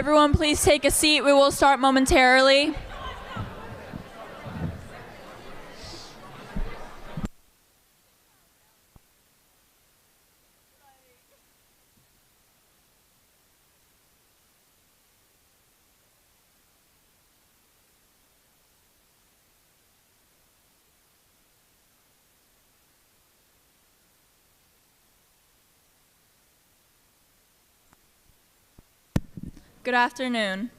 Everyone, please take a seat. We will start momentarily. Good afternoon.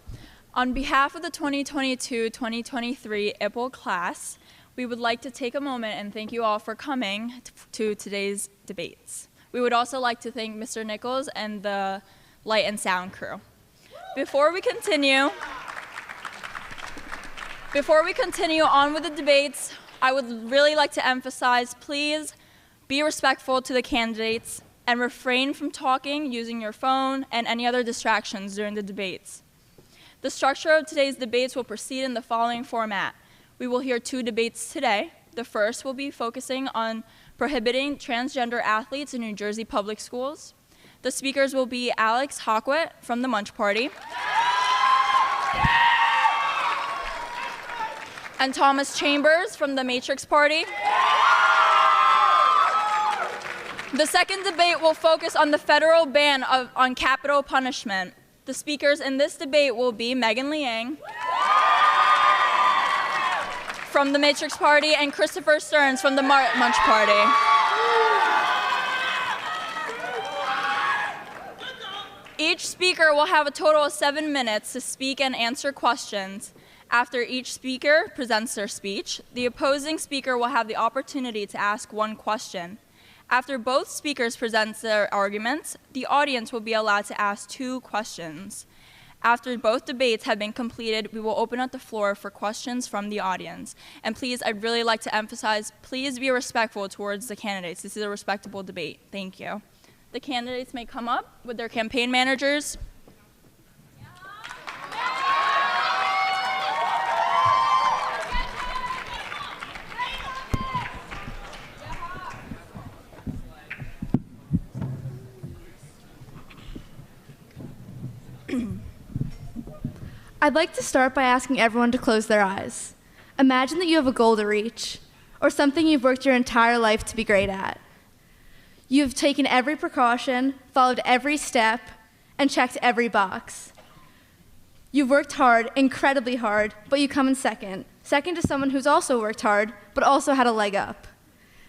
On behalf of the 2022-2023 IPLE class, we would like to take a moment and thank you all for coming to today's debates. We would also like to thank Mr. Nichols and the light and sound crew. Before we continue on with the debates, I would really like to emphasize, please be respectful to the candidates and refrain from talking, using your phone, and any other distractions during the debates. The structure of today's debates will proceed in the following format. We will hear 2 debates today. The first will be focusing on prohibiting transgender athletes in New Jersey public schools. The speakers will be Alex Hockwit from the Munch Party and Thomas Chambers from the Matrix Party. The second debate will focus on the federal ban on capital punishment. The speakers in this debate will be Megan Liang from the Matrix Party and Christopher Stearns from the Munch Party. Each speaker will have a total of 7 minutes to speak and answer questions. After each speaker presents their speech, the opposing speaker will have the opportunity to ask 1 question. After both speakers present their arguments, the audience will be allowed to ask 2 questions. After both debates have been completed, we will open up the floor for questions from the audience. And please, I'd really like to emphasize, please be respectful towards the candidates. This is a respectable debate. Thank you. The candidates may come up with their campaign managers. I'd like to start by asking everyone to close their eyes. Imagine that you have a goal to reach, or something you've worked your entire life to be great at. You've taken every precaution, followed every step, and checked every box. You've worked hard, incredibly hard, but you come in second to someone who's also worked hard, but also had a leg up.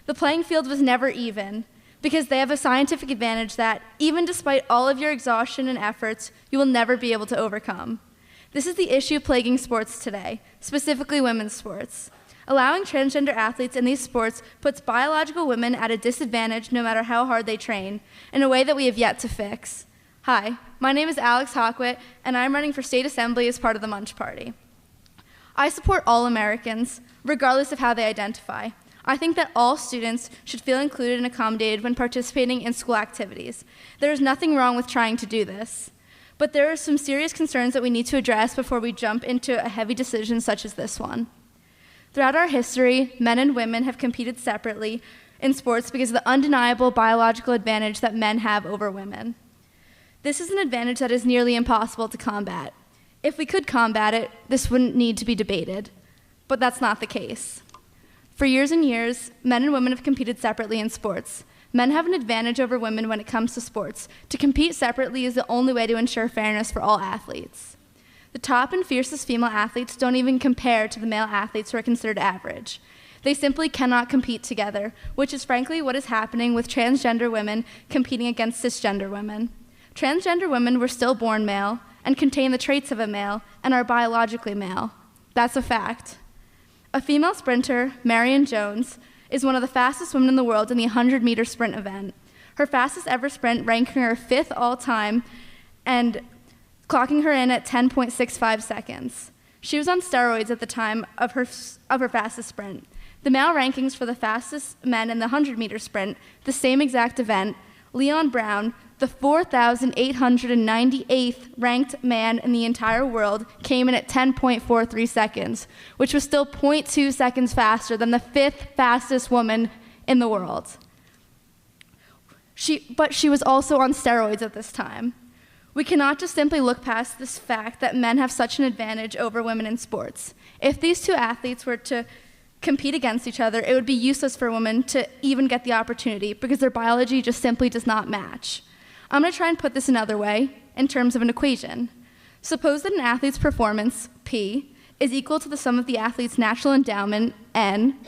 The playing field was never even, because they have a scientific advantage that, even despite all of your exhaustion and efforts, you will never be able to overcome. This is the issue plaguing sports today, specifically women's sports. Allowing transgender athletes in these sports puts biological women at a disadvantage no matter how hard they train, in a way that we have yet to fix. Hi, my name is Alex Hockwit, and I'm running for state assembly as part of the Munch Party. I support all Americans, regardless of how they identify. I think that all students should feel included and accommodated when participating in school activities. There is nothing wrong with trying to do this. But there are some serious concerns that we need to address before we jump into a heavy decision such as this one. Throughout our history, men and women have competed separately in sports because of the undeniable biological advantage that men have over women. This is an advantage that is nearly impossible to combat. If we could combat it, this wouldn't need to be debated. But that's not the case. For years and years, men and women have competed separately in sports. Men have an advantage over women when it comes to sports. To compete separately is the only way to ensure fairness for all athletes. The top and fiercest female athletes don't even compare to the male athletes who are considered average. They simply cannot compete together, which is frankly what is happening with transgender women competing against cisgender women. Transgender women were still born male and contain the traits of a male and are biologically male. That's a fact. A female sprinter, Marion Jones, is one of the fastest women in the world in the 100-meter sprint event. Her fastest ever sprint ranking her 5th all-time and clocking her in at 10.65 seconds. She was on steroids at the time of her fastest sprint. The male rankings for the fastest men in the 100-meter sprint, the same exact event, Leon Brown, the 4,898th ranked man in the entire world, came in at 10.43 seconds, which was still 0.2 seconds faster than the 5th fastest woman in the world. But she was also on steroids at this time. We cannot just simply look past this fact that men have such an advantage over women in sports. If these two athletes were to compete against each other, it would be useless for women to even get the opportunity because their biology just simply does not match. I'm going to try and put this another way in terms of an equation. Suppose that an athlete's performance, P, is equal to the sum of the athlete's natural endowment, N,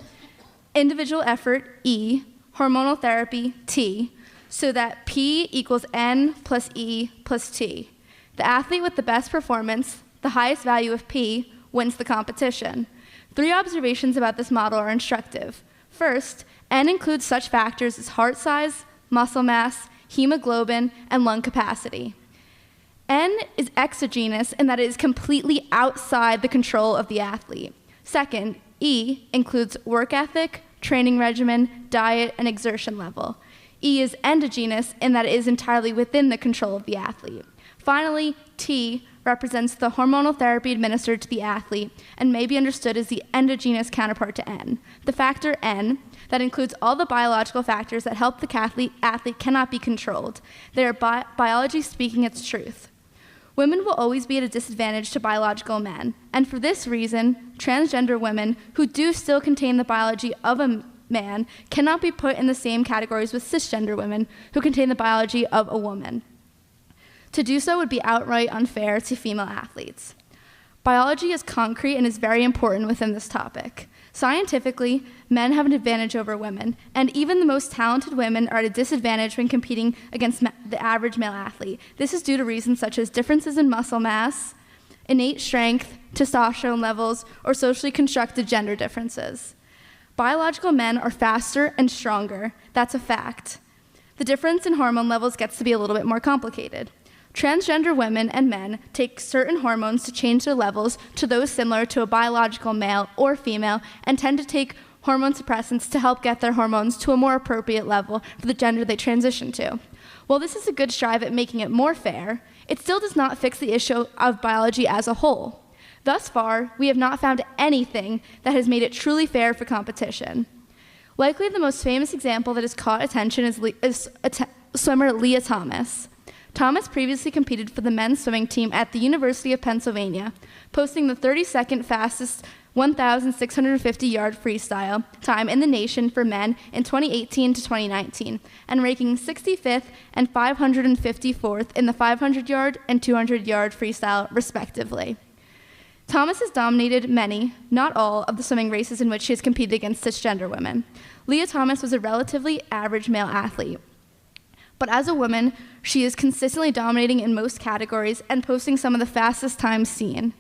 individual effort, E, hormonal therapy, T, so that P equals N plus E plus T. The athlete with the best performance, the highest value of P, wins the competition. 3 observations about this model are instructive. First, N includes such factors as heart size, muscle mass, hemoglobin, and lung capacity. N is exogenous in that it is completely outside the control of the athlete. Second, E includes work ethic, training regimen, diet, and exertion level. E is endogenous in that it is entirely within the control of the athlete. Finally, T represents the hormonal therapy administered to the athlete and may be understood as the endogenous counterpart to N. The factor N that includes all the biological factors that help the athlete cannot be controlled. They are biology speaking its truth. Women will always be at a disadvantage to biological men, and for this reason, transgender women who do still contain the biology of a man cannot be put in the same categories with cisgender women who contain the biology of a woman. To do so would be outright unfair to female athletes. Biology is concrete and is very important within this topic. Scientifically, men have an advantage over women, and even the most talented women are at a disadvantage when competing against the average male athlete. This is due to reasons such as differences in muscle mass, innate strength, testosterone levels, or socially constructed gender differences. Biological men are faster and stronger. That's a fact. The difference in hormone levels gets to be a little bit more complicated. Transgender women and men take certain hormones to change their levels to those similar to a biological male or female and tend to take hormone suppressants to help get their hormones to a more appropriate level for the gender they transition to. While this is a good strive at making it more fair, it still does not fix the issue of biology as a whole. Thus far, we have not found anything that has made it truly fair for competition. Likely the most famous example that has caught attention is swimmer Leah Thomas. Thomas previously competed for the men's swimming team at the University of Pennsylvania, posting the 32nd fastest 1,650-yard freestyle time in the nation for men in 2018 to 2019, and ranking 65th and 554th in the 500-yard and 200-yard freestyle, respectively. Thomas has dominated many, not all, of the swimming races in which she has competed against cisgender women. Leah Thomas was a relatively average male athlete. But as a woman, she is consistently dominating in most categories and posting some of the fastest times seen.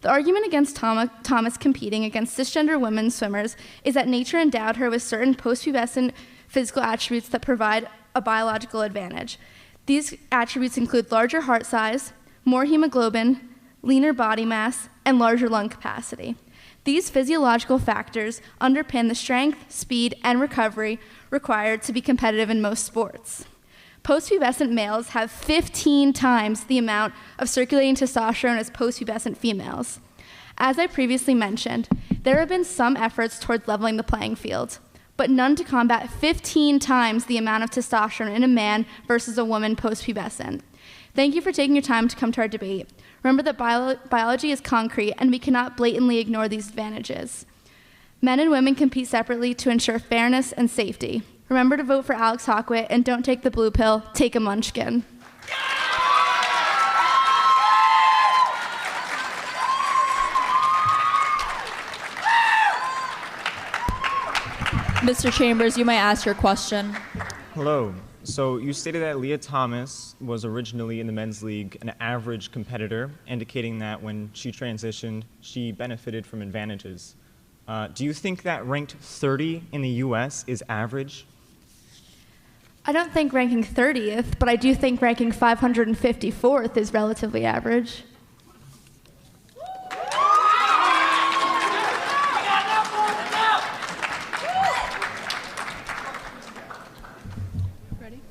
The argument against Thomas competing against cisgender women swimmers is that nature endowed her with certain post-pubescent physical attributes that provide a biological advantage. These attributes include larger heart size, more hemoglobin, leaner body mass, and larger lung capacity. These physiological factors underpin the strength, speed, and recovery required to be competitive in most sports. Post-pubescent males have 15 times the amount of circulating testosterone as post-pubescent females. As I previously mentioned, there have been some efforts towards leveling the playing field, but none to combat 15 times the amount of testosterone in a man versus a woman post-pubescent. Thank you for taking your time to come to our debate. Remember that biology is concrete, and we cannot blatantly ignore these advantages. Men and women compete separately to ensure fairness and safety. Remember to vote for Alex Hawkwit, and don't take the blue pill, take a munchkin. Mr. Chambers, you may ask your question. Hello. So you stated that Leah Thomas was originally in the men's league an average competitor, indicating that when she transitioned, she benefited from advantages. Do you think that ranked 30 in the U.S. is average? I don't think ranking 30th, but I do think ranking 554th is relatively average. Ready?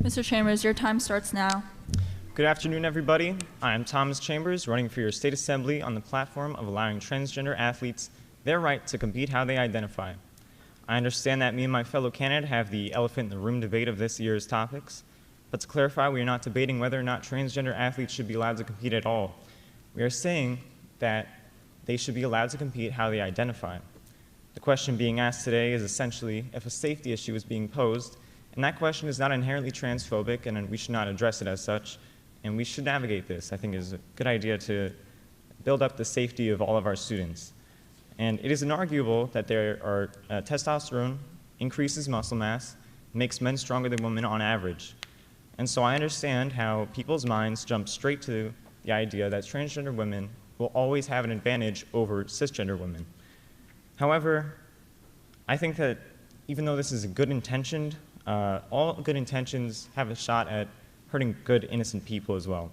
Mr. Chambers, your time starts now. Good afternoon, everybody. I'm Thomas Chambers, running for your state assembly on the platform of allowing transgender athletes their right to compete how they identify. I understand that me and my fellow candidate have the elephant in the room debate of this year's topics, But to clarify, we are not debating whether or not transgender athletes should be allowed to compete at all. We are saying that they should be allowed to compete how they identify. The question being asked today is essentially if a safety issue is being posed, and that question is not inherently transphobic, and we should not address it as such, and we should navigate this. I think it is a good idea to build up the safety of all of our students. And it is inarguable that testosterone increases muscle mass, makes men stronger than women on average. And so I understand how people's minds jump straight to the idea that transgender women will always have an advantage over cisgender women. However, I think that even though this is a good intentioned, all good intentions have a shot at hurting good, innocent people as well.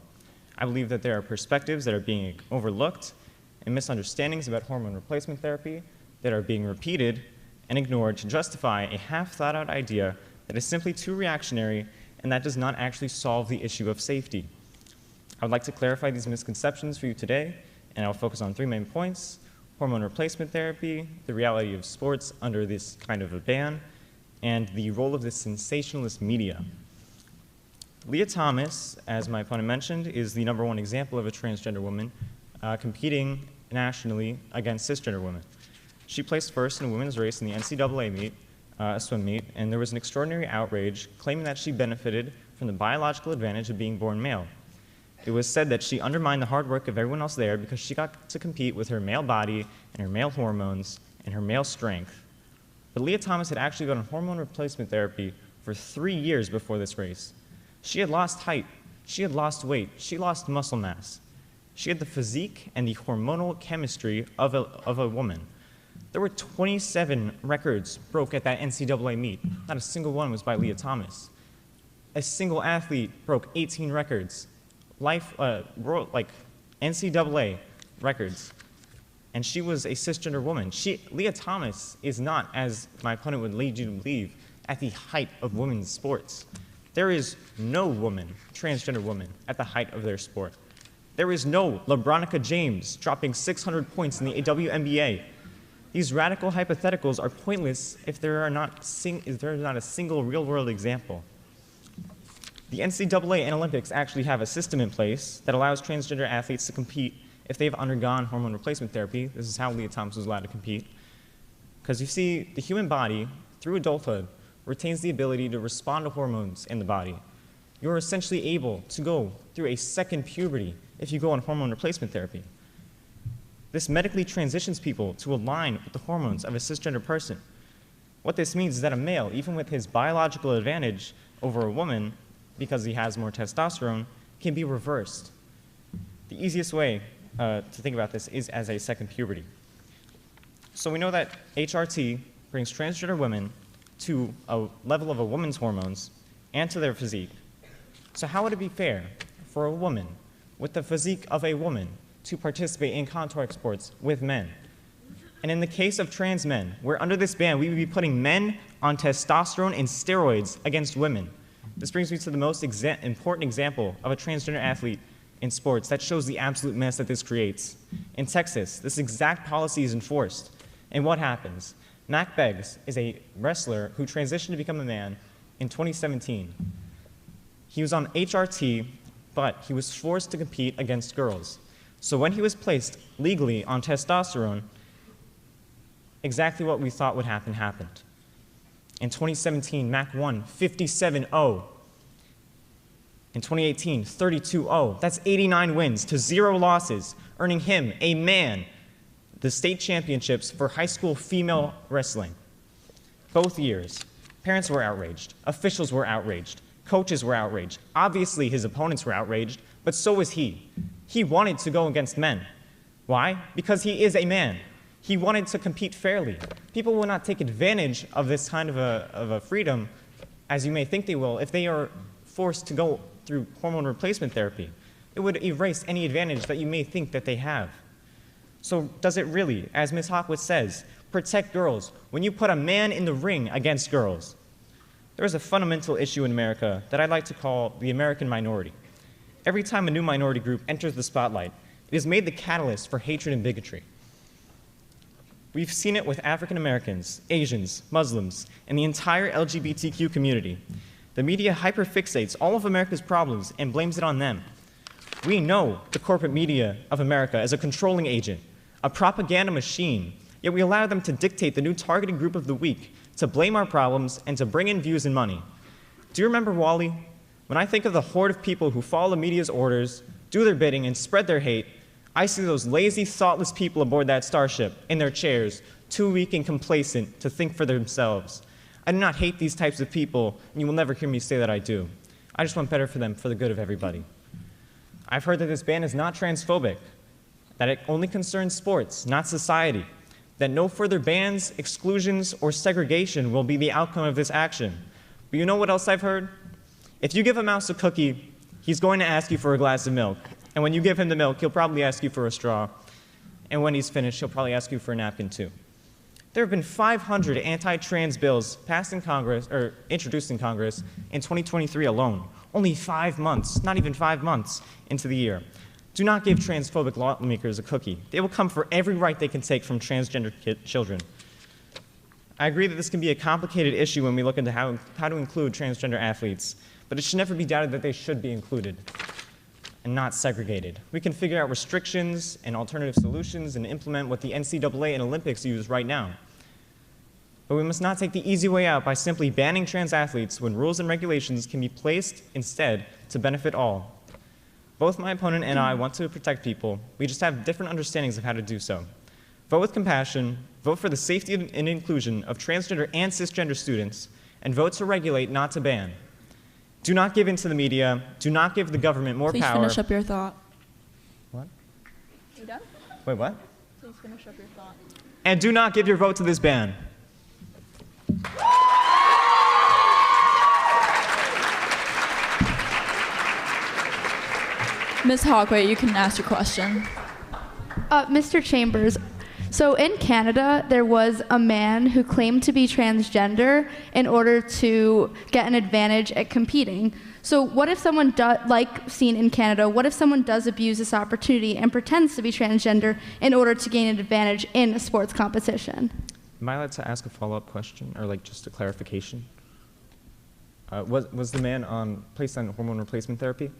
I believe that there are perspectives that are being overlooked and misunderstandings about hormone replacement therapy that are being repeated and ignored to justify a half-thought-out idea that is simply too reactionary and that does not actually solve the issue of safety. I would like to clarify these misconceptions for you today, and I'll focus on three main points: hormone replacement therapy, the reality of sports under this kind of a ban, and the role of the sensationalist media. Leah Thomas, as my opponent mentioned, is the #1 example of a transgender woman competing nationally against cisgender women. She placed first in a women's race in the NCAA meet, a swim meet, and there was an extraordinary outrage claiming that she benefited from the biological advantage of being born male. It was said that she undermined the hard work of everyone else there because she got to compete with her male body and her male hormones and her male strength. But Leah Thomas had actually been on hormone replacement therapy for 3 years before this race. She had lost height, she had lost weight, she lost muscle mass. She had the physique and the hormonal chemistry of a woman. There were 27 records broke at that NCAA meet. Not a single one was by Leah Thomas. A single athlete broke 18 records, NCAA records, and she was a cisgender woman. Leah Thomas is not, as my opponent would lead you to believe, at the height of women's sports. There is no woman, transgender woman, at the height of their sport. There is no LeBronica James dropping 600 points in the WNBA. These radical hypotheticals are pointless if there is not a single real-world example. The NCAA and Olympics actually have a system in place that allows transgender athletes to compete if they've undergone hormone replacement therapy. This is how Leah Thomas was allowed to compete. Because you see, the human body, through adulthood, retains the ability to respond to hormones in the body. You're essentially able to go through a second puberty if you go on hormone replacement therapy. This medically transitions people to align with the hormones of a cisgender person. What this means is that a male, even with his biological advantage over a woman, because he has more testosterone, can be reversed. The easiest way to think about this is as a second puberty. So we know that HRT brings transgender women to a level of a woman's hormones and to their physique. So how would it be fair for a woman with the physique of a woman to participate in contact sports with men? And in the case of trans men, where under this ban we would be putting men on testosterone and steroids against women. This brings me to the most important example of a transgender athlete in sports that shows the absolute mess that this creates. In Texas, this exact policy is enforced. And what happens? Mac Beggs is a wrestler who transitioned to become a man in 2017. He was on HRT, but he was forced to compete against girls. So when he was placed legally on testosterone, exactly what we thought would happen happened. In 2017, Mac won 57-0. In 2018, 32-0. That's 89 wins to 0 losses, earning him, a man, the state championships for high school female wrestling. Both years. Parents were outraged. Officials were outraged. Coaches were outraged. Obviously, his opponents were outraged, but so was he. He wanted to go against men. Why? Because he is a man. He wanted to compete fairly. People will not take advantage of this kind of a freedom, as you may think they will, if they are forced to go through hormone replacement therapy. It would erase any advantage that you may think that they have. So does it really, as Ms. Hawkwood says, protect girls when you put a man in the ring against girls? There is a fundamental issue in America that I'd like to call the American minority. Every time a new minority group enters the spotlight, it is made the catalyst for hatred and bigotry. We've seen it with African Americans, Asians, Muslims, and the entire LGBTQ community. The media hyperfixates all of America's problems and blames it on them. We know the corporate media of America as a controlling agent, a propaganda machine, yet we allow them to dictate the new targeted group of the week, to blame our problems, and to bring in views and money. Do you remember Wally? When I think of the horde of people who follow the media's orders, do their bidding, and spread their hate, I see those lazy, thoughtless people aboard that starship, in their chairs, too weak and complacent to think for themselves. I do not hate these types of people, and you will never hear me say that I do. I just want better for them, for the good of everybody. I've heard that this ban is not transphobic, that it only concerns sports, not society, that no further bans, exclusions, or segregation will be the outcome of this action. But you know what else I've heard? If you give a mouse a cookie, he's going to ask you for a glass of milk. And when you give him the milk, he'll probably ask you for a straw. And when he's finished, he'll probably ask you for a napkin too. There have been 500 anti-trans bills passed in Congress, or introduced in Congress, in 2023 alone. Only 5 months, not even 5 months into the year. Do not give transphobic lawmakers a cookie. They will come for every right they can take from transgender children. I agree that this can be a complicated issue when we look into how to include transgender athletes, but it should never be doubted that they should be included and not segregated. We can figure out restrictions and alternative solutions and implement what the NCAA and Olympics use right now. But we must not take the easy way out by simply banning trans athletes when rules and regulations can be placed instead to benefit all. Both my opponent and I want to protect people. We just have different understandings of how to do so. Vote with compassion, vote for the safety and inclusion of transgender and cisgender students, and vote to regulate, not to ban. Do not give in to the media. Do not give the government more Please power. finish up your thought. What? You done? Wait, what? Please finish up your thought. And do not give your vote to this ban. Ms. Hawkway, you can ask your question. Mr. Chambers, so in Canada, there was a man who claimed to be transgender in order to get an advantage at competing. So what if someone, like seen in Canada, what if someone does abuse this opportunity and pretends to be transgender in order to gain an advantage in a sports competition? Am I allowed to ask a follow-up question, or like just a clarification? Was the man placed on hormone replacement therapy?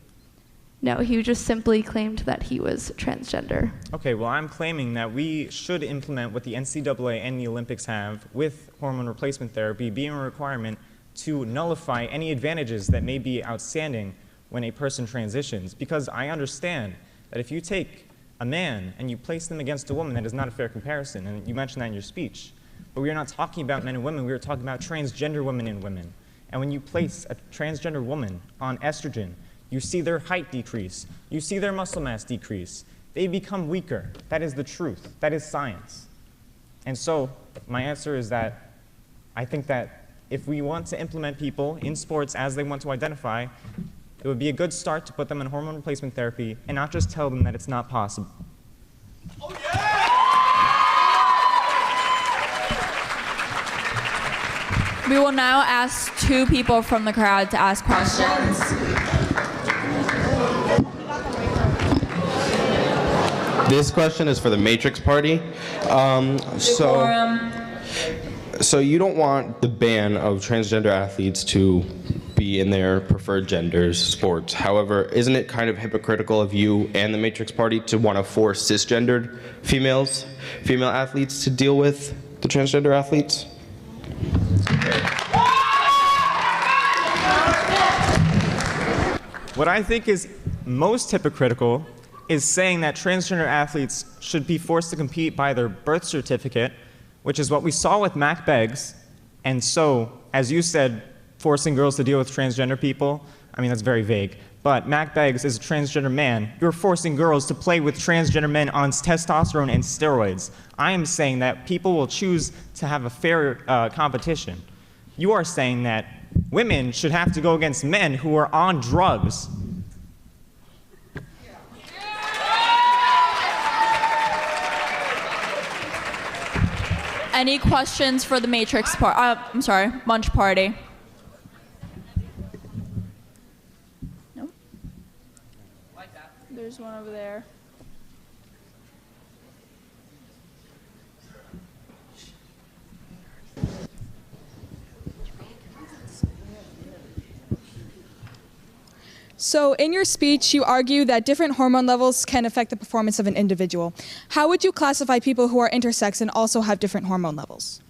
No, he just simply claimed that he was transgender. Okay, well, I'm claiming that we should implement what the NCAA and the Olympics have with hormone replacement therapy being a requirement to nullify any advantages that may be outstanding when a person transitions. Because I understand that if you take a man and you place them against a woman, that is not a fair comparison, and you mentioned that in your speech. But we are not talking about men and women, we are talking about transgender women and women. And when you place a transgender woman on estrogen, you see their height decrease. You see their muscle mass decrease. They become weaker. That is the truth. That is science. And so my answer is that I think that if we want to implement people in sports as they want to identify, it would be a good start to put them in hormone replacement therapy and not just tell them that it's not possible. Oh, yeah! We will now ask 2 people from the crowd to ask questions. This question is for the Matrix Party. So you don't want the ban of transgender athletes to be in their preferred genders sports. However, isn't it kind of hypocritical of you and the Matrix Party to want to force cisgendered female athletes to deal with the transgender athletes? What I think is most hypocritical is saying that transgender athletes should be forced to compete by their birth certificate, which is what we saw with Mac Beggs. And so, as you said, forcing girls to deal with transgender people, I mean, that's very vague. But Mac Beggs is a transgender man. You're forcing girls to play with transgender men on testosterone and steroids. I am saying that people will choose to have a fair competition. You are saying that women should have to go against men who are on drugs. Any questions for the Matrix Munch Party? No? There's one over there. So in your speech, you argue that different hormone levels can affect the performance of an individual. How would you classify people who are intersex and also have different hormone levels?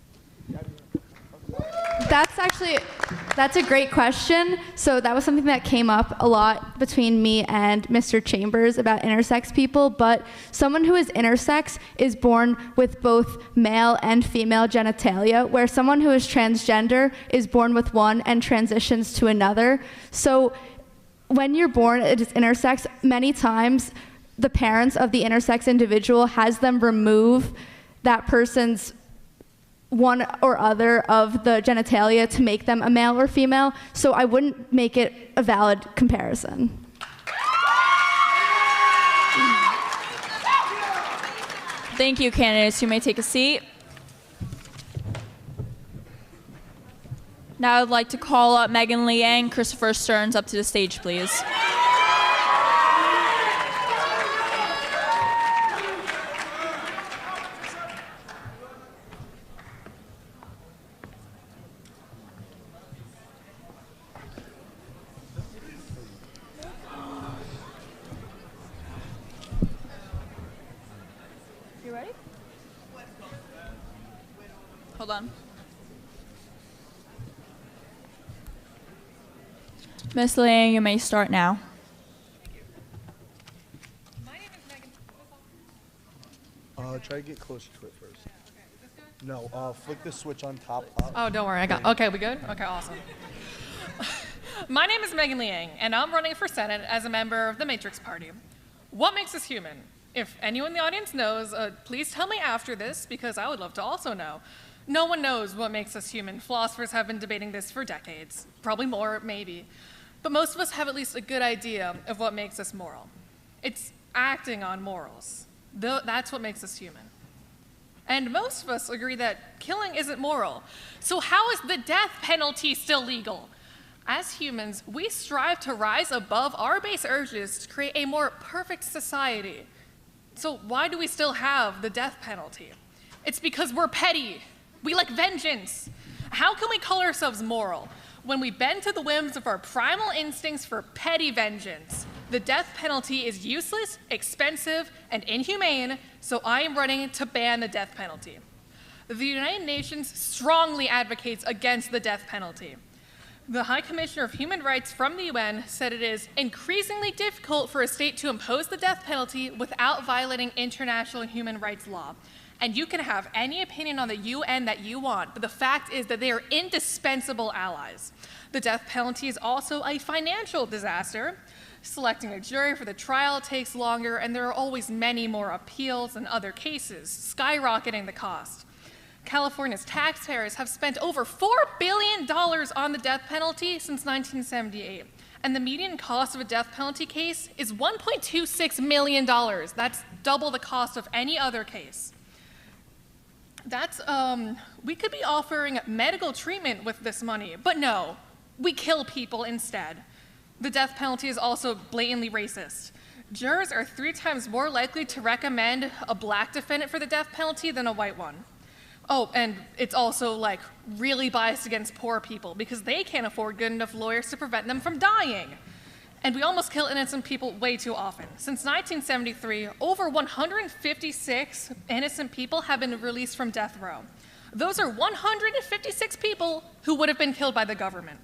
That's a great question. So that was something that came up a lot between me and Mr. Chambers about intersex people, but someone who is intersex is born with both male and female genitalia, where someone who is transgender is born with one and transitions to another. So when you're born as intersex, many times the parents of the intersex individual has them remove that person's one or other of the genitalia to make them a male or female, so I wouldn't make it a valid comparison. Thank you, candidates. You may take a seat. Now I'd like to call up Megan Liang, Christopher Stearns up to the stage, please. You ready? Hold on. Miss Liang, you may start now. Try to get closer to it first. No, flick the switch on top. Oh, don't worry. Okay, we good? Okay, awesome. My name is Megan Liang, and I'm running for Senate as a member of the Matrix Party. What makes us human? If anyone in the audience knows, please tell me after this, because I would love to also know. No one knows what makes us human. Philosophers have been debating this for decades. Probably more, maybe. But most of us have at least a good idea of what makes us moral. It's acting on morals. That's what makes us human. And most of us agree that killing isn't moral. So how is the death penalty still legal? As humans, we strive to rise above our base urges to create a more perfect society. So why do we still have the death penalty? It's because we're petty. We like vengeance. How can we call ourselves moral when we bend to the whims of our primal instincts for petty vengeance? The death penalty is useless, expensive, and inhumane, so I am running to ban the death penalty. The United Nations strongly advocates against the death penalty. The High Commissioner of Human Rights from the UN said it is increasingly difficult for a state to impose the death penalty without violating international human rights law. And you can have any opinion on the UN that you want, but the fact is that they are indispensable allies. The death penalty is also a financial disaster. Selecting a jury for the trial takes longer, and there are always many more appeals and other cases, skyrocketing the cost. California's taxpayers have spent over $4 billion on the death penalty since 1978, and the median cost of a death penalty case is $1.26 million. That's double the cost of any other case. We could be offering medical treatment with this money, but no, we kill people instead. The death penalty is also blatantly racist. Jurors are 3 times more likely to recommend a black defendant for the death penalty than a white one. Oh, and it's also like really biased against poor people because they can't afford good enough lawyers to prevent them from dying. And we almost kill innocent people way too often. Since 1973, over 156 innocent people have been released from death row. Those are 156 people who would have been killed by the government.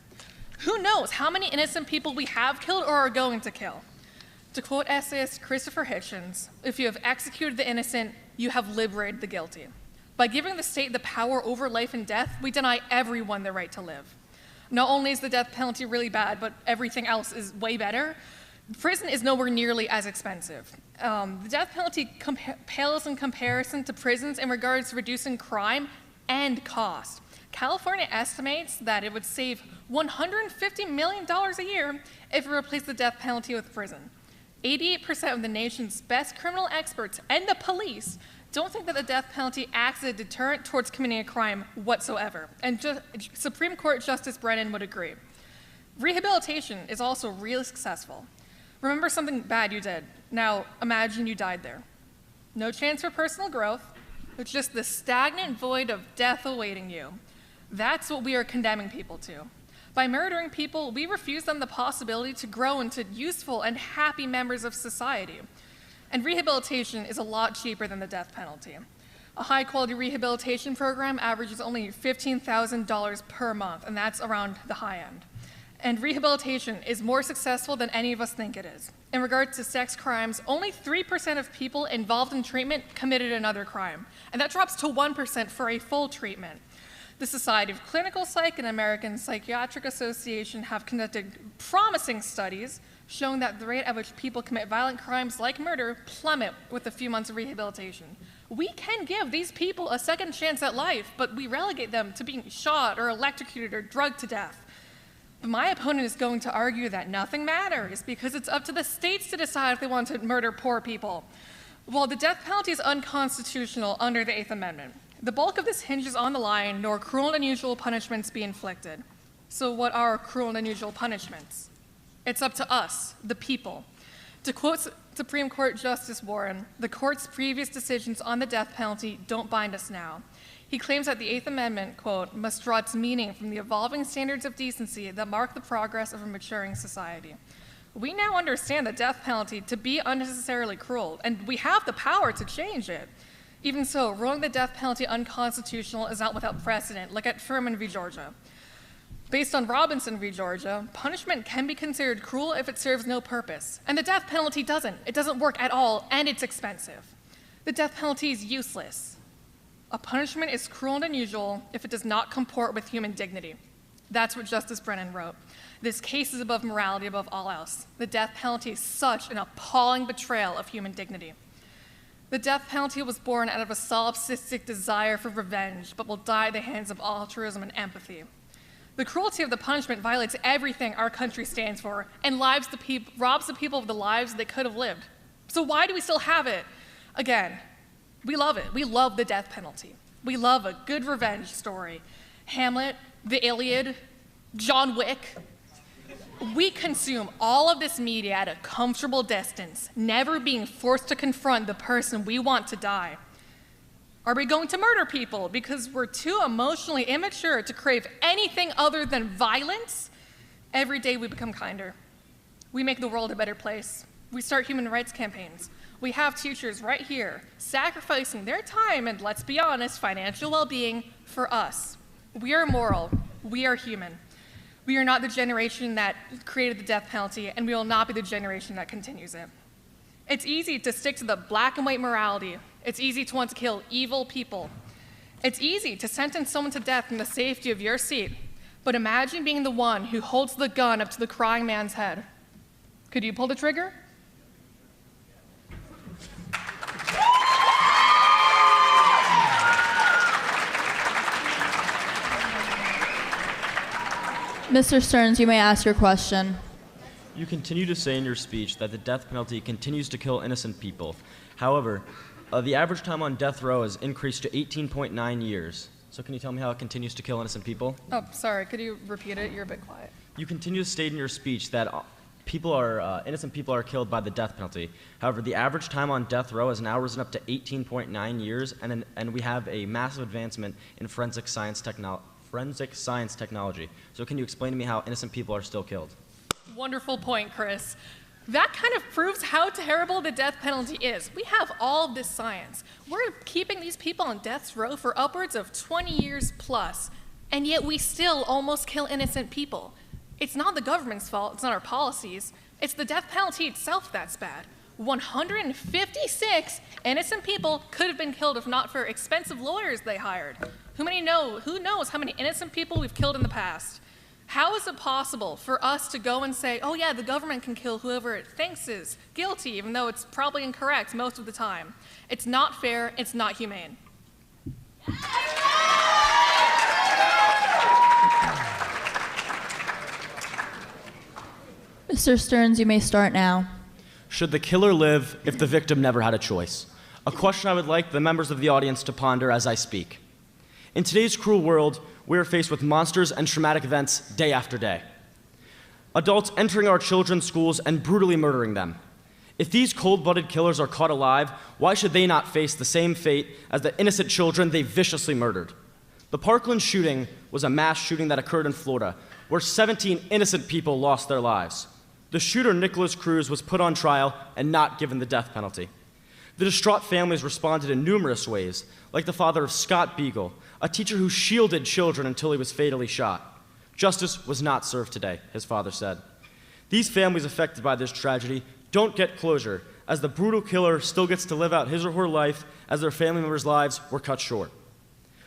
Who knows how many innocent people we have killed or are going to kill? To quote essayist Christopher Hitchens, if you have executed the innocent, you have liberated the guilty. By giving the state the power over life and death, we deny everyone the right to live. Not only is the death penalty really bad, but everything else is way better. Prison is nowhere nearly as expensive. The death penalty pales in comparison to prisons in regards to reducing crime and cost. California estimates that it would save $150 million a year if it replaced the death penalty with prison. 88% of the nation's best criminal experts and the police don't think that the death penalty acts as a deterrent towards committing a crime whatsoever. And Supreme Court Justice Brennan would agree. Rehabilitation is also really successful. Remember something bad you did. Now imagine you died there. No chance for personal growth. It's just the stagnant void of death awaiting you. That's what we are condemning people to. By murdering people, we refuse them the possibility to grow into useful and happy members of society. And rehabilitation is a lot cheaper than the death penalty. A high-quality rehabilitation program averages only $15,000 per month, and that's around the high end. And rehabilitation is more successful than any of us think it is. In regards to sex crimes, only 3% of people involved in treatment committed another crime, and that drops to 1% for a full treatment. The Society of Clinical Psych and American Psychiatric Association have conducted promising studies showing that the rate at which people commit violent crimes like murder plummet with a few months of rehabilitation. We can give these people a second chance at life, but we relegate them to being shot or electrocuted or drugged to death. But my opponent is going to argue that nothing matters because it's up to the states to decide if they want to murder poor people. Well, the death penalty is unconstitutional under the Eighth Amendment. The bulk of this hinges on the line, nor cruel and unusual punishments be inflicted. So what are cruel and unusual punishments? It's up to us, the people. To quote Supreme Court Justice Warren, the court's previous decisions on the death penalty don't bind us now. He claims that the Eighth Amendment, quote, must draw its meaning from the evolving standards of decency that mark the progress of a maturing society. We now understand the death penalty to be unnecessarily cruel, and we have the power to change it. Even so, ruling the death penalty unconstitutional is not without precedent. Look at Furman v. Georgia. Based on Robinson v. Georgia, punishment can be considered cruel if it serves no purpose, and the death penalty doesn't. It doesn't work at all, and it's expensive. The death penalty is useless. A punishment is cruel and unusual if it does not comport with human dignity. That's what Justice Brennan wrote. This case is above morality above all else. The death penalty is such an appalling betrayal of human dignity. The death penalty was born out of a solipsistic desire for revenge, but will die at the hands of altruism and empathy. The cruelty of the punishment violates everything our country stands for and robs the people of the lives they could have lived. So why do we still have it? Again, we love it. We love the death penalty. We love a good revenge story. Hamlet, the Iliad, John Wick. We consume all of this media at a comfortable distance, never being forced to confront the person we want to die. Are we going to murder people because we're too emotionally immature to crave anything other than violence? Every day we become kinder. We make the world a better place. We start human rights campaigns. We have teachers right here sacrificing their time and, let's be honest, financial well-being for us. We are moral. We are human. We are not the generation that created the death penalty, and we will not be the generation that continues it. It's easy to stick to the black and white morality. It's easy to want to kill evil people. It's easy to sentence someone to death in the safety of your seat, but imagine being the one who holds the gun up to the crying man's head. Could you pull the trigger? Mr. Stearns, you may ask your question. You continue to say in your speech that the death penalty continues to kill innocent people. However, the average time on death row has increased to 18.9 years. So can you tell me how it continues to kill innocent people? Oh, sorry, could you repeat it? You're a bit quiet. You continue to state in your speech that innocent people are killed by the death penalty. However, the average time on death row has now risen up to 18.9 years, and we have a massive advancement in forensic science technology. So can you explain to me how innocent people are still killed? Wonderful point, Chris. That kind of proves how terrible the death penalty is. We have all of this science. We're keeping these people on death row for upwards of 20 years plus, and yet we still almost kill innocent people. It's not the government's fault, it's not our policies. It's the death penalty itself that's bad. 156 innocent people could have been killed if not for expensive lawyers they hired. Who knows how many innocent people we've killed in the past? How is it possible for us to go and say, oh yeah, the government can kill whoever it thinks is guilty, even though it's probably incorrect most of the time? It's not fair, it's not humane. Mr. Stearns, you may start now. Should the killer live if the victim never had a choice? A question I would like the members of the audience to ponder as I speak. In today's cruel world, we are faced with monsters and traumatic events day after day. Adults entering our children's schools and brutally murdering them. If these cold-blooded killers are caught alive, why should they not face the same fate as the innocent children they viciously murdered? The Parkland shooting was a mass shooting that occurred in Florida, where 17 innocent people lost their lives. The shooter, Nicholas Cruz, was put on trial and not given the death penalty. The distraught families responded in numerous ways, like the father of Scott Beagle, a teacher who shielded children until he was fatally shot. Justice was not served today, his father said. These families affected by this tragedy don't get closure, as the brutal killer still gets to live out his or her life as their family members' lives were cut short.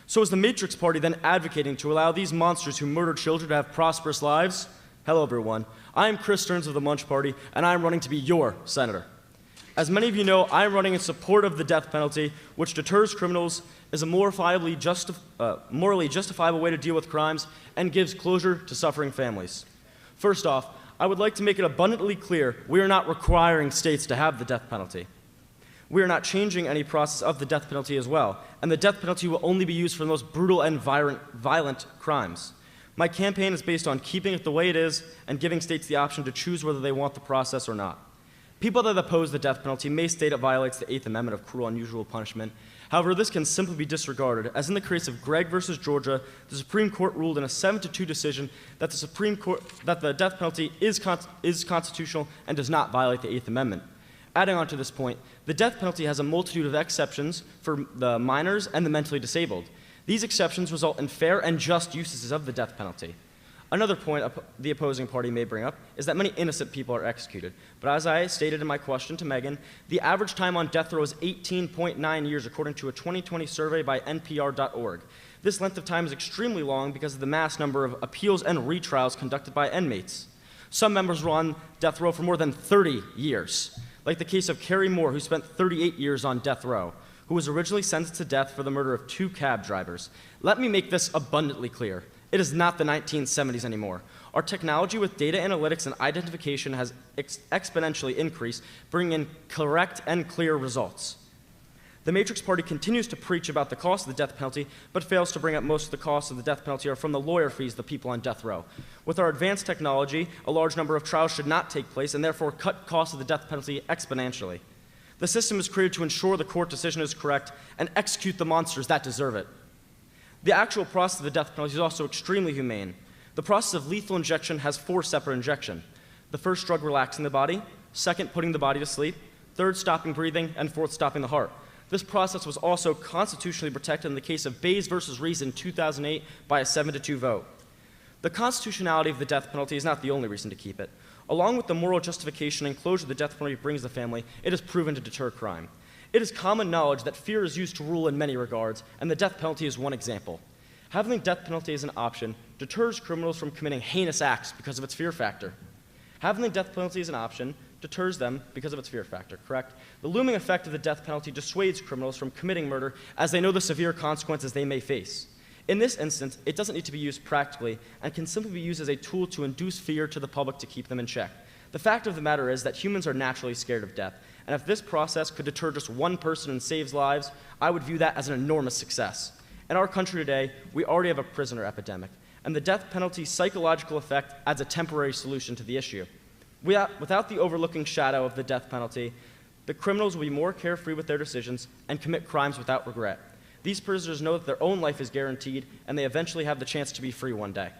So is the Matrix Party then advocating to allow these monsters who murder children to have prosperous lives? Hello, everyone. I am Chris Stearns of the Munch Party, and I am running to be your senator. As many of you know, I am running in support of the death penalty, which deters criminals, is a morally justifiable way to deal with crimes, and gives closure to suffering families. First off, I would like to make it abundantly clear we are not requiring states to have the death penalty. We are not changing any process of the death penalty as well, and the death penalty will only be used for the most brutal and violent crimes. My campaign is based on keeping it the way it is and giving states the option to choose whether they want the process or not. People that oppose the death penalty may state it violates the Eighth Amendment of cruel and unusual punishment. However, this can simply be disregarded, as in the case of Gregg versus Georgia, the Supreme Court ruled in a 7-2 decision that the death penalty is constitutional and does not violate the Eighth Amendment. Adding on to this point, the death penalty has a multitude of exceptions for the minors and the mentally disabled. These exceptions result in fair and just uses of the death penalty. Another point the opposing party may bring up is that many innocent people are executed. But as I stated in my question to Megan, the average time on death row is 18.9 years according to a 2020 survey by NPR.org. This length of time is extremely long because of the mass number of appeals and retrials conducted by inmates. Some members were on death row for more than 30 years, like the case of Carrie Moore, who spent 38 years on death row, who was originally sentenced to death for the murder of 2 cab drivers. Let me make this abundantly clear. It is not the 1970s anymore. Our technology with data analytics and identification has exponentially increased, bringing in correct and clear results. The Matrix Party continues to preach about the cost of the death penalty, but fails to bring up most of the costs of the death penalty are from the lawyer fees of the people on death row. With our advanced technology, a large number of trials should not take place and therefore cut costs of the death penalty exponentially. The system is created to ensure the court decision is correct and execute the monsters that deserve it. The actual process of the death penalty is also extremely humane. The process of lethal injection has 4 separate injections. The first drug relaxing the body, second putting the body to sleep, third stopping breathing, and fourth stopping the heart. This process was also constitutionally protected in the case of Bays versus Reese in 2008 by a 7-2 vote. The constitutionality of the death penalty is not the only reason to keep it. Along with the moral justification and closure the death penalty brings the family, it is proven to deter crime. It is common knowledge that fear is used to rule in many regards, and the death penalty is one example. Having the death penalty as an option deters criminals from committing heinous acts because of its fear factor. Having the death penalty as an option deters them because of its fear factor, correct? The looming effect of the death penalty dissuades criminals from committing murder as they know the severe consequences they may face. In this instance, it doesn't need to be used practically and can simply be used as a tool to induce fear to the public to keep them in check. The fact of the matter is that humans are naturally scared of death, and if this process could deter just one person and saves lives, I would view that as an enormous success. In our country today, we already have a prisoner epidemic, and the death penalty's psychological effect adds a temporary solution to the issue. Without the overlooking shadow of the death penalty, the criminals will be more carefree with their decisions and commit crimes without regret. These prisoners know that their own life is guaranteed, and they eventually have the chance to be free one day.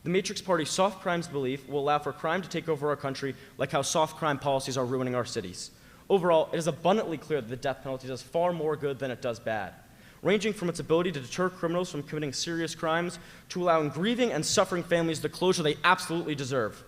The Matrix Party's soft crimes belief will allow for crime to take over our country, like how soft crime policies are ruining our cities. Overall, it is abundantly clear that the death penalty does far more good than it does bad, ranging from its ability to deter criminals from committing serious crimes to allowing grieving and suffering families the closure they absolutely deserve.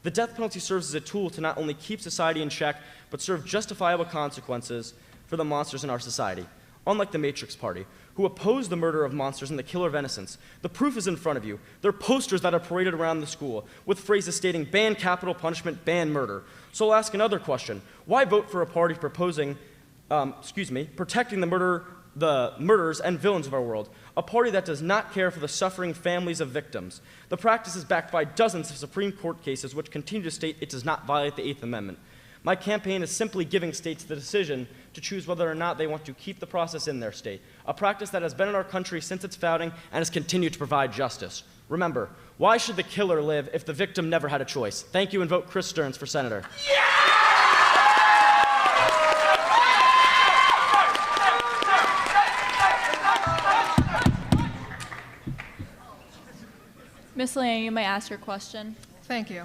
The death penalty serves as a tool to not only keep society in check, but serve justifiable consequences for the monsters in our society. Unlike the Matrix Party, who oppose the murder of monsters and the killer of innocents, the proof is in front of you. There are posters that are paraded around the school with phrases stating ban capital punishment, ban murder. So I'll ask another question. Why vote for a party proposing, protecting the murderers and villains of our world, a party that does not care for the suffering families of victims? The practice is backed by dozens of Supreme Court cases which continue to state it does not violate the Eighth Amendment. My campaign is simply giving states the decision to choose whether or not they want to keep the process in their state, a practice that has been in our country since its founding and has continued to provide justice. Remember, why should the killer live if the victim never had a choice? Thank you, and vote Chris Stearns for senator. Ms. Liang, you may ask your question. Thank you.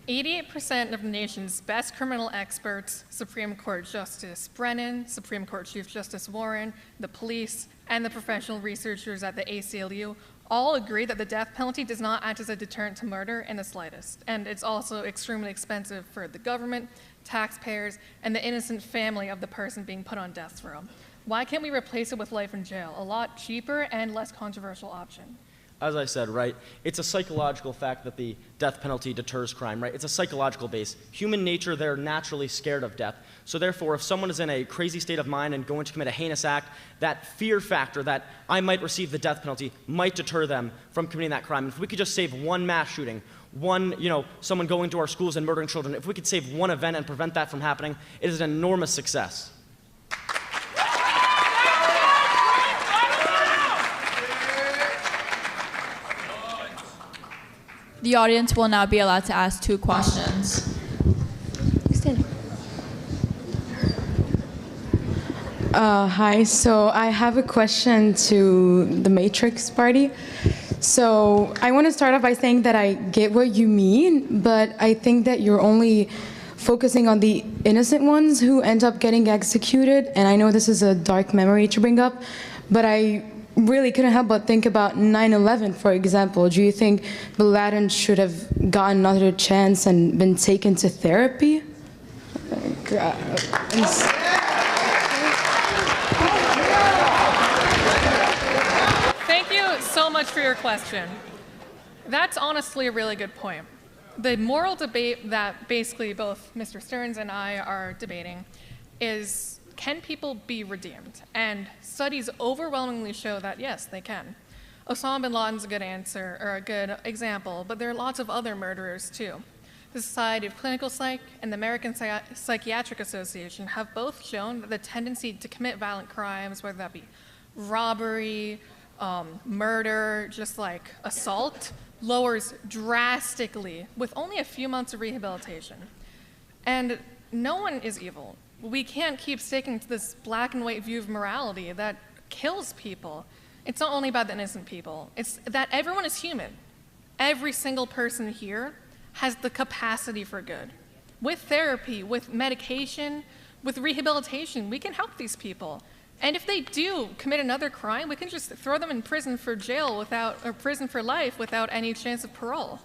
88% of the nation's best criminal experts, Supreme Court Justice Brennan, Supreme Court Chief Justice Warren, the police, and the professional researchers at the ACLU all agree that the death penalty does not act as a deterrent to murder in the slightest. And it's also extremely expensive for the government, taxpayers, and the innocent family of the person being put on death row. Why can't we replace it with life in jail? A lot cheaper and less controversial option. As I said, right, it's a psychological fact that the death penalty deters crime, right? It's a psychological base. Human nature, they're naturally scared of death. So therefore, if someone is in a crazy state of mind and going to commit a heinous act, that fear factor that I might receive the death penalty might deter them from committing that crime. If we could just save one mass shooting, someone going to our schools and murdering children, if we could save one event and prevent that from happening, it is an enormous success. The audience will now be allowed to ask 2 questions. Hi, so I have a question to the Matrix Party. So I want to start off by saying that I get what you mean, but I think that you're only focusing on the innocent ones who end up getting executed. And I know this is a dark memory to bring up, but I really couldn't help but think about 9/11, for example. Do you think Bin Laden should have gotten another chance and been taken to therapy? Thank you so much for your question. That's honestly a really good point. The moral debate that basically both Mr. Stearns and I are debating is, can people be redeemed? And studies overwhelmingly show that yes, they can. Osama bin Laden's a good answer, or a good example, but there are lots of other murderers too. The Society of Clinical Psych and the American Psychiatric Association have both shown that the tendency to commit violent crimes, whether that be robbery, murder, just like assault, lowers drastically with only a few months of rehabilitation. And no one is evil. We can't keep sticking to this black and white view of morality that kills people. It's not only about the innocent people. It's that everyone is human. Every single person here has the capacity for good. With therapy, with medication, with rehabilitation, we can help these people. And if they do commit another crime, we can just throw them in prison for prison for life without any chance of parole.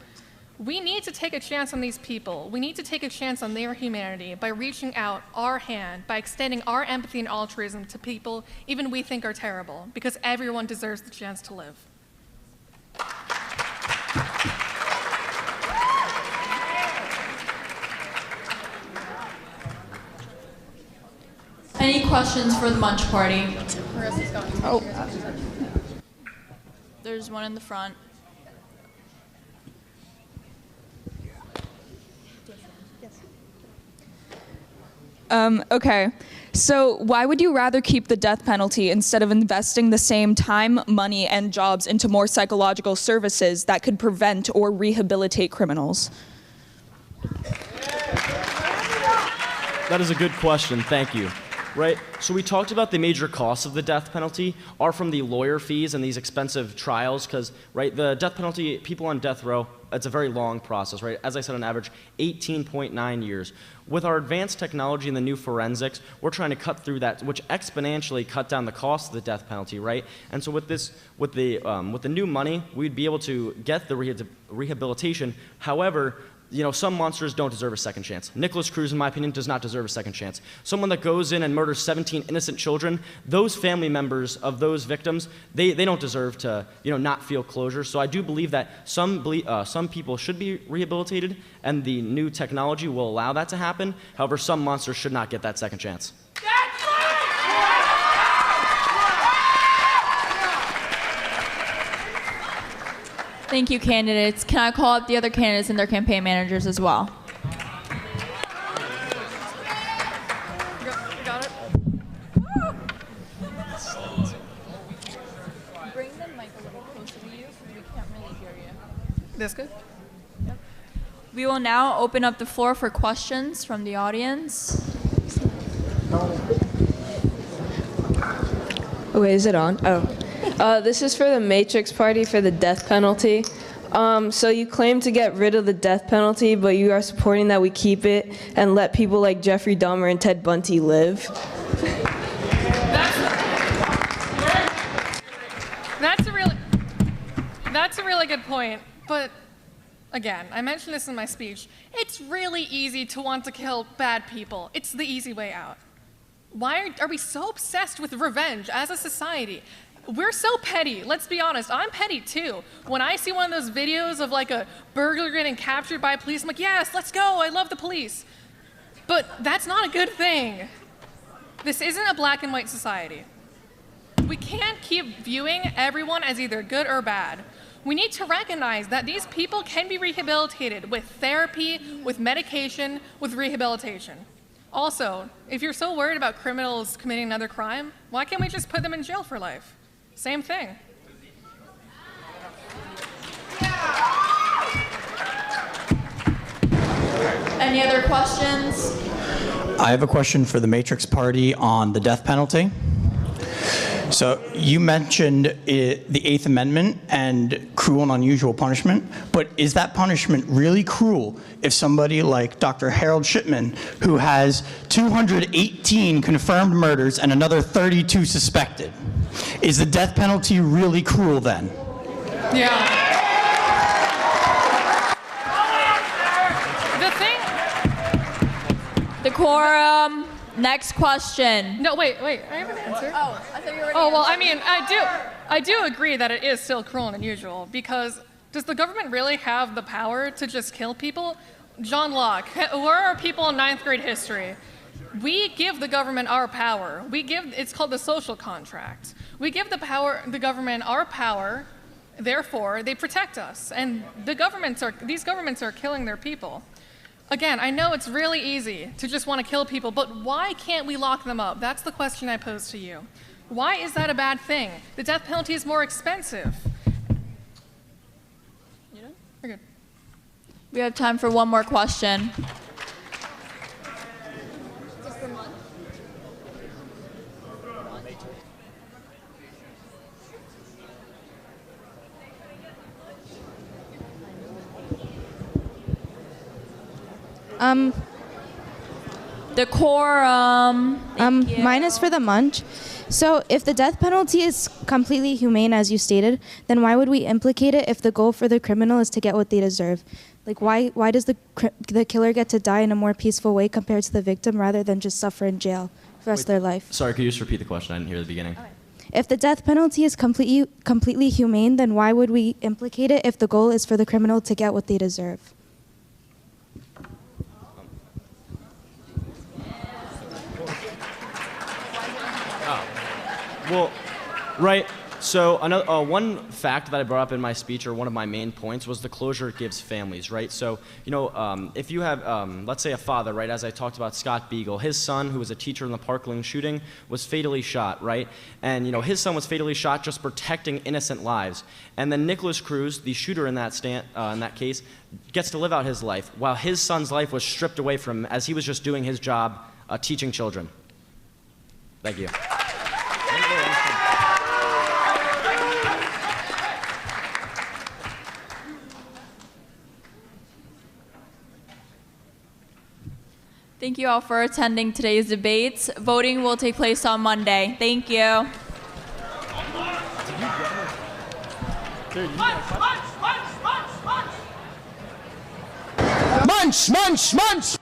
We need to take a chance on these people. We need to take a chance on their humanity by reaching out our hand, by extending our empathy and altruism to people even we think are terrible, because everyone deserves the chance to live. Any questions for the Munch Party? Oh. There's one in the front. Okay, so why would you rather keep the death penalty instead of investing the same time, money, and jobs into more psychological services that could prevent or rehabilitate criminals? That is a good question, thank you. Right, so we talked about the major costs of the death penalty are from the lawyer fees and these expensive trials, because, right, the death penalty, people on death row, it's a very long process, right? As I said, on average, 18.9 years. With our advanced technology and the new forensics, we're trying to cut through that, which exponentially cut down the cost of the death penalty, right? And so with the new money, we'd be able to get the rehabilitation. However, some monsters don't deserve a second chance. Nicholas Cruz, in my opinion, does not deserve a second chance. Someone that goes in and murders 17 innocent children, those family members of those victims, they don't deserve to, not feel closure. So I do believe that some people should be rehabilitated, and the new technology will allow that to happen. However, some monsters should not get that second chance. Thank you, candidates. Can I call up the other candidates and their campaign managers as well? Got it? Bring the mic a little closer to you because we can't really hear you. This good? Yep. We will now open up the floor for questions from the audience. Wait, is it on? Oh. This is for the Matrix Party for the death penalty. So you claim to get rid of the death penalty, but you are supporting that we keep it and let people like Jeffrey Dahmer and Ted Bundy live. That's a really good point, but again, I mentioned this in my speech. It's really easy to want to kill bad people. It's the easy way out. Why are we so obsessed with revenge as a society? We're so petty. Let's be honest. I'm petty too. When I see one of those videos of like a burglar getting captured by police, I'm like, yes, let's go. I love the police. But that's not a good thing. This isn't a black and white society. We can't keep viewing everyone as either good or bad. We need to recognize that these people can be rehabilitated with therapy, with medication, with rehabilitation. Also, if you're so worried about criminals committing another crime, why can't we just put them in jail for life? Same thing. Any other questions? I have a question for the Matrix Party on the death penalty. So you mentioned the Eighth Amendment and cruel and unusual punishment, but is that punishment really cruel if somebody like Dr. Harold Shipman, who has 218 confirmed murders and another 32 suspected, is the death penalty really cruel then? Yeah. Decorum. Next question. No, wait, I have an answer. Oh, I thought you were. Oh, well, I mean, I do agree that it is still cruel and unusual, because does the government really have the power to just kill people? John Locke, where are people in 9th grade history? We give the government our power. It's called the social contract. We give the government our power, therefore they protect us. And these governments are killing their people. Again, I know it's really easy to just want to kill people, but why can't we lock them up? That's the question I pose to you. Why is that a bad thing? The death penalty is more expensive. You done? We're good. We have time for one more question. Decorum. Mine is for the munch. So if the death penalty is completely humane, as you stated, then why would we implicate it if the goal for the criminal is to get what they deserve? Like, why does the killer get to die in a more peaceful way compared to the victim rather than just suffer in jail for the rest of their life? Sorry, could you just repeat the question? I didn't hear the beginning. Okay. If the death penalty is completely humane, then why would we implicate it if the goal is for the criminal to get what they deserve? Well, right. So one fact that I brought up in my speech, or one of my main points, was the closure it gives families, right? So, if you have, let's say, a father, right, as I talked about Scott Beagle, his son, who was a teacher in the Parkland shooting, was fatally shot, right? And, his son was fatally shot just protecting innocent lives. And then Nicholas Cruz, the shooter in that case, gets to live out his life, while his son's life was stripped away from him as he was just doing his job teaching children. Thank you. Thank you all for attending today's debates. Voting will take place on Monday. Thank you. Munch, munch, munch!